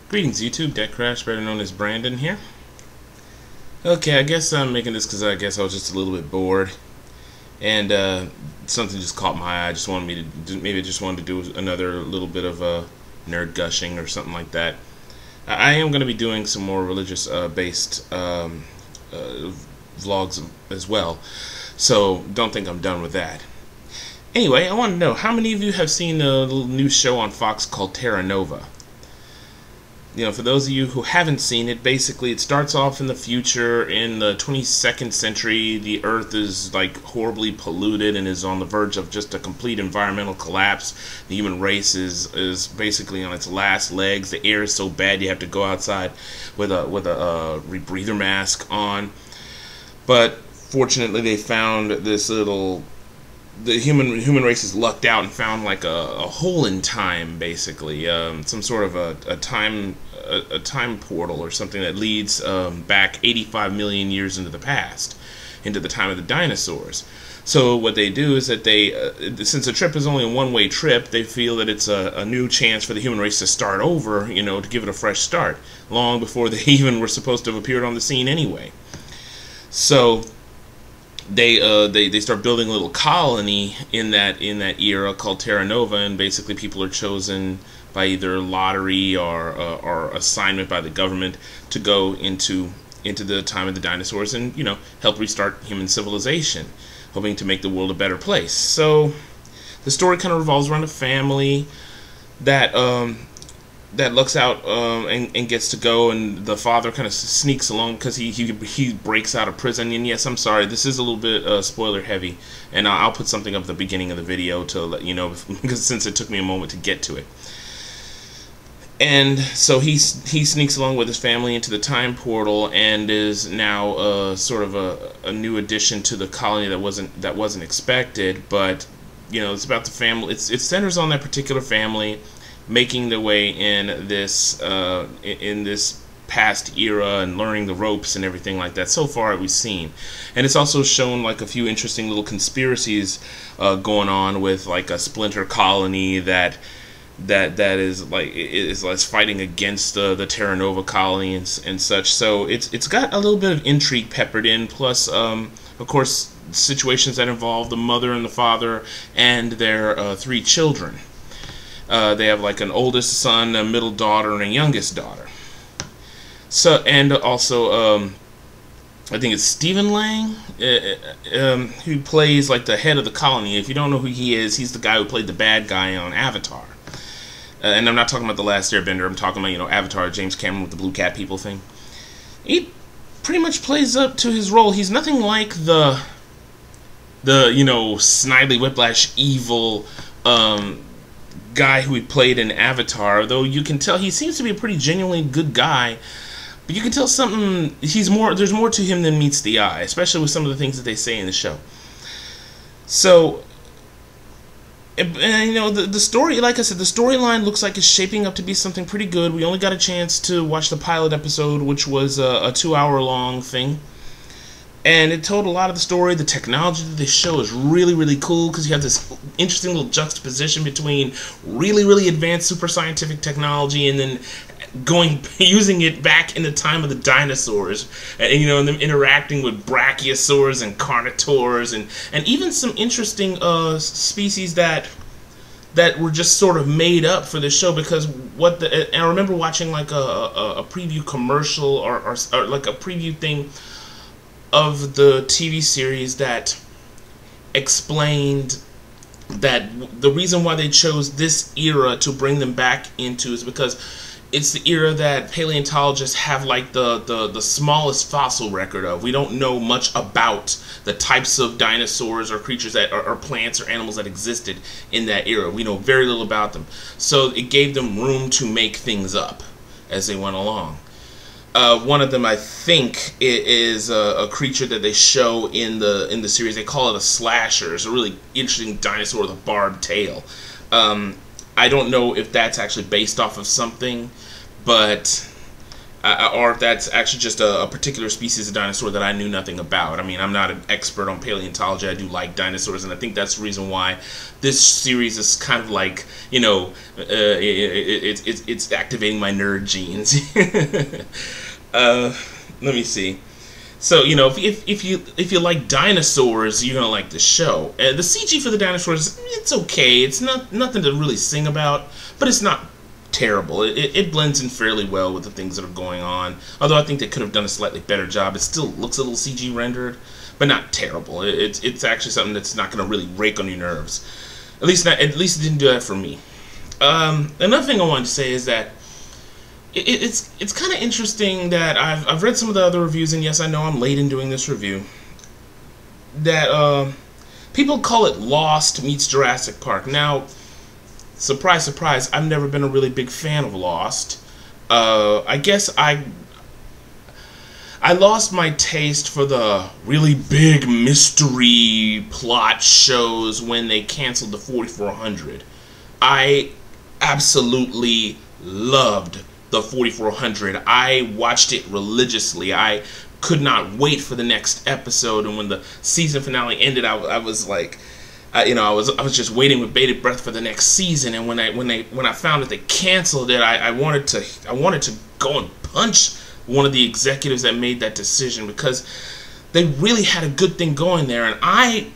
Greetings YouTube, DecKrash, better known as Brandon here. Okay, I guess I'm making this because I guess I was just a little bit bored. And something just caught my eye. I just wanted me to, maybe I just wanted to do another little bit of nerd gushing or something like that. I am going to be doing some more religious based vlogs as well. So don't think I'm done with that. Anyway, I want to know, how many of you have seen a little new show on Fox called Terra? You know, for those of you who haven't seen it, basically it starts off in the future in the 22nd century. The Earth is like horribly polluted and is on the verge of just a complete environmental collapse. The human race is basically on its last legs. The air is so bad you have to go outside with a rebreather mask on. But fortunately, they found this little. The human race has lucked out and found like a hole in time, basically, some sort of a time portal or something that leads back 85 million years into the past, into the time of the dinosaurs. So what they do is that they, since the trip is only a one-way trip, they feel that it's a new chance for the human race to start over, you know, to give it a fresh start, long before they even were supposed to have appeared on the scene anyway. So they start building a little colony in that era called Terra, and basically people are chosen by either lottery or assignment by the government to go into the time of the dinosaurs and, you know, help restart human civilization, hoping to make the world a better place. So the story kind of revolves around a family that looks out and gets to go, and the father kind of sneaks along because he breaks out of prison. And yes, I'm sorry, this is a little bit spoiler heavy, and I'll put something up at the beginning of the video to let you know, because since it took me a moment to get to it. And so he sneaks along with his family into the time portal and is now sort of a new addition to the colony that wasn't expected. But you know, it's about the family. It centers on that particular family making their way in this past era and learning the ropes and everything like that. So far we've seen, and it's also shown like a few interesting little conspiracies going on with like a splinter colony that is fighting against the Terra Nova colony and such. So it's got a little bit of intrigue peppered in, plus of course situations that involve the mother and the father and their 3 children. They have like an oldest son, a middle daughter, and a youngest daughter. So, and also I think it's Stephen Lang who plays like the head of the colony. If you don't know who he is, he's the guy who played the bad guy on Avatar. And I'm not talking about The Last Airbender. I'm talking about, you know, Avatar, James Cameron with the blue cat people thing. He pretty much plays up to his role. He's nothing like the you know, Snidely Whiplash evil guy who he played in Avatar, though you can tell he seems to be a pretty genuinely good guy, but you can tell something, there's more to him than meets the eye, especially with some of the things that they say in the show. So, and you know, the story, like I said, the storyline looks like it's shaping up to be something pretty good. We only got a chance to watch the pilot episode, which was a 2-hour-long thing. And it told a lot of the story. The technology that they show is really, really cool, because you have this interesting little juxtaposition between really, really advanced super scientific technology and then using it back in the time of the dinosaurs, and you know, and them interacting with brachiosaurs and carnivores and even some interesting species that were just sort of made up for this show. Because and I remember watching like a preview commercial or like a preview thing of the TV series that explained that the reason why they chose this era to bring them back into is because it's the era that paleontologists have like the smallest fossil record of. We don't know much about the types of dinosaurs or creatures that or plants or animals that existed in that era. We know very little about them. So it gave them room to make things up as they went along. One of them, I think, is a creature that they show in the series. They call it a slasher. It's a really interesting dinosaur with a barbed tail. I don't know if that's actually based off of something, but or if that's actually just a particular species of dinosaur that I knew nothing about. I mean, I'm not an expert on paleontology. I do like dinosaurs, and I think that's the reason why this series is kind of like, you know, it's activating my nerd genes. Let me see. So, you know, if you like dinosaurs, you're gonna like the show. The CG for the dinosaurs, it's okay. It's nothing to really sing about, but it's not terrible. It blends in fairly well with the things that are going on. Although I think they could have done a slightly better job. It still looks a little CG rendered, but not terrible. It's actually something that's not gonna really rake on your nerves. At least it didn't do that for me. Another thing I wanted to say is that it's kind of interesting that I've read some of the other reviews, and yes, I know I'm late in doing this review, that people call it Lost meets Jurassic Park. Now, surprise, surprise, I've never been a really big fan of Lost. I guess I lost my taste for the really big mystery plot shows when they canceled the 4400. I absolutely loved the 4400. I watched it religiously. I could not wait for the next episode, and when the season finale ended, I was like, you know, I was just waiting with bated breath for the next season. And when I found that they canceled it, I wanted to go and punch one of the executives that made that decision, because they really had a good thing going there. And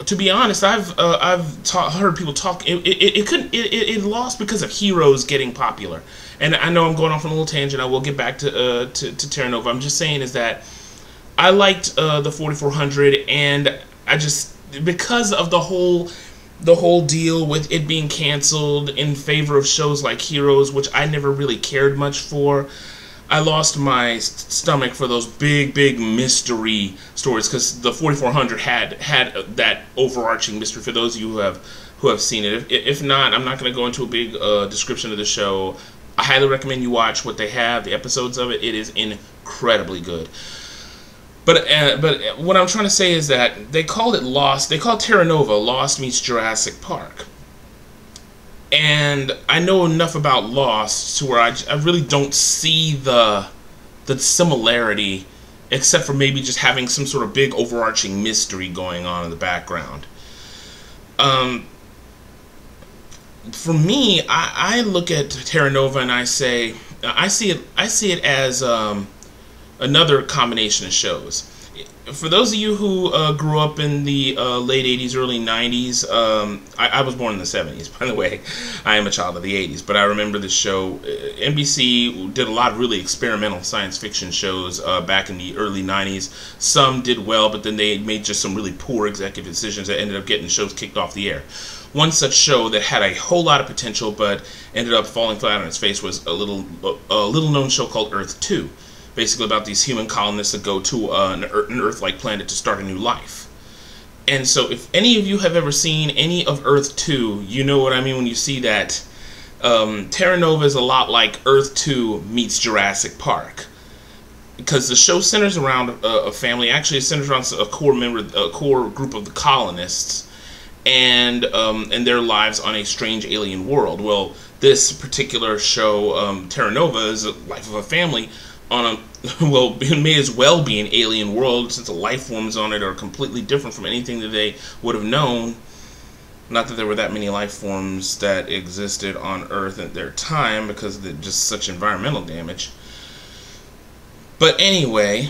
to be honest, I've heard people talk. It lost because of Heroes getting popular. And I know I'm going off on a little tangent. I will get back to Terra Nova. I'm just saying is that I liked the 4400, and I just, because of the whole deal with it being canceled in favor of shows like Heroes, which I never really cared much for, I lost my stomach for those big mystery stories, because the 4400 had that overarching mystery. For those of you who have seen it, if not, I'm not going to go into a big description of the show. I highly recommend you watch what they have, the episodes of it. It is incredibly good. But what I'm trying to say is that they called it Lost. They called Terra Nova Lost meets Jurassic Park. And I know enough about Lost to where I really don't see the similarity, except for maybe just having some sort of big overarching mystery going on in the background. For me, I look at Terra Nova and I say, I see it as another combination of shows. For those of you who grew up in the late 80s, early 90s, I was born in the 70s, by the way. I am a child of the 80s, but I remember this show. NBC did a lot of really experimental science fiction shows back in the early 90s. Some did well, but then they made just some really poor executive decisions that ended up getting shows kicked off the air. One such show that had a whole lot of potential but ended up falling flat on its face was a little known show called Earth 2. Basically about these human colonists that go to an Earth-like planet to start a new life. And so if any of you have ever seen any of Earth 2, you know what I mean when you see that. Terra Nova is a lot like Earth 2 meets Jurassic Park. Because the show centers around a family. Actually, it centers around a core group of the colonists and their lives on a strange alien world. Well, this particular show, Terra Nova, is the life of a family on well, it may as well be an alien world, since the life forms on it are completely different from anything that they would have known. Not that there were that many life forms that existed on Earth at their time, because of just such environmental damage. But anyway,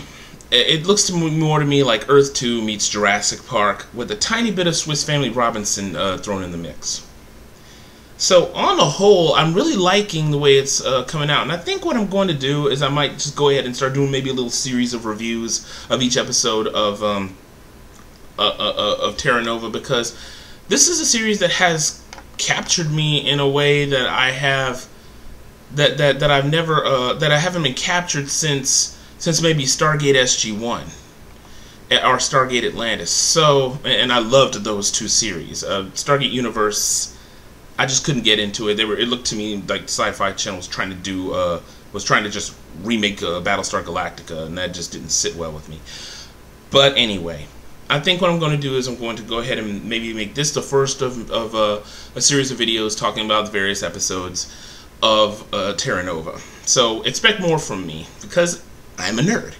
it looks more to me like Earth 2 meets Jurassic Park, with a tiny bit of Swiss Family Robinson thrown in the mix. So on the whole, I'm really liking the way it's coming out, and I think what I'm going to do is I might just go ahead and start doing maybe a little series of reviews of each episode of Terra Nova, because this is a series that has captured me in a way that I have that I haven't been captured since maybe Stargate SG-1 or Stargate Atlantis. So, and I loved those two series. Stargate Universe, I just couldn't get into it. It looked to me like Sci-Fi Channel was trying to just remake Battlestar Galactica, and that just didn't sit well with me. But anyway, I think what I'm going to do is I'm going to go ahead and maybe make this the first of a series of videos talking about the various episodes. of Terra Nova. So expect more from me, because I'm a nerd.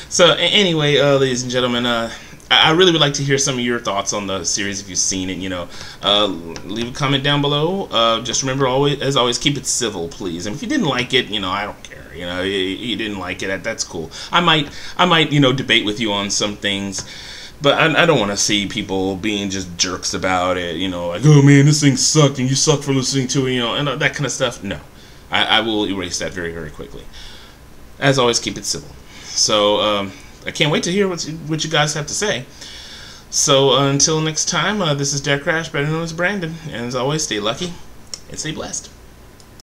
So anyway, ladies and gentlemen, I really would like to hear some of your thoughts on the series if you've seen it. Leave a comment down below. Just remember, as always, keep it civil, please. And if you didn't like it, I don't care. You didn't like it. That's cool. I might, debate with you on some things. But I don't want to see people being just jerks about it, like, oh man, this thing sucked and you suck for listening to it, and that kind of stuff. No. I will erase that very, very quickly. As always, keep it civil. So, I can't wait to hear what you guys have to say. So, until next time, this is DecKrash, better known as Brandon. And as always, stay lucky and stay blessed.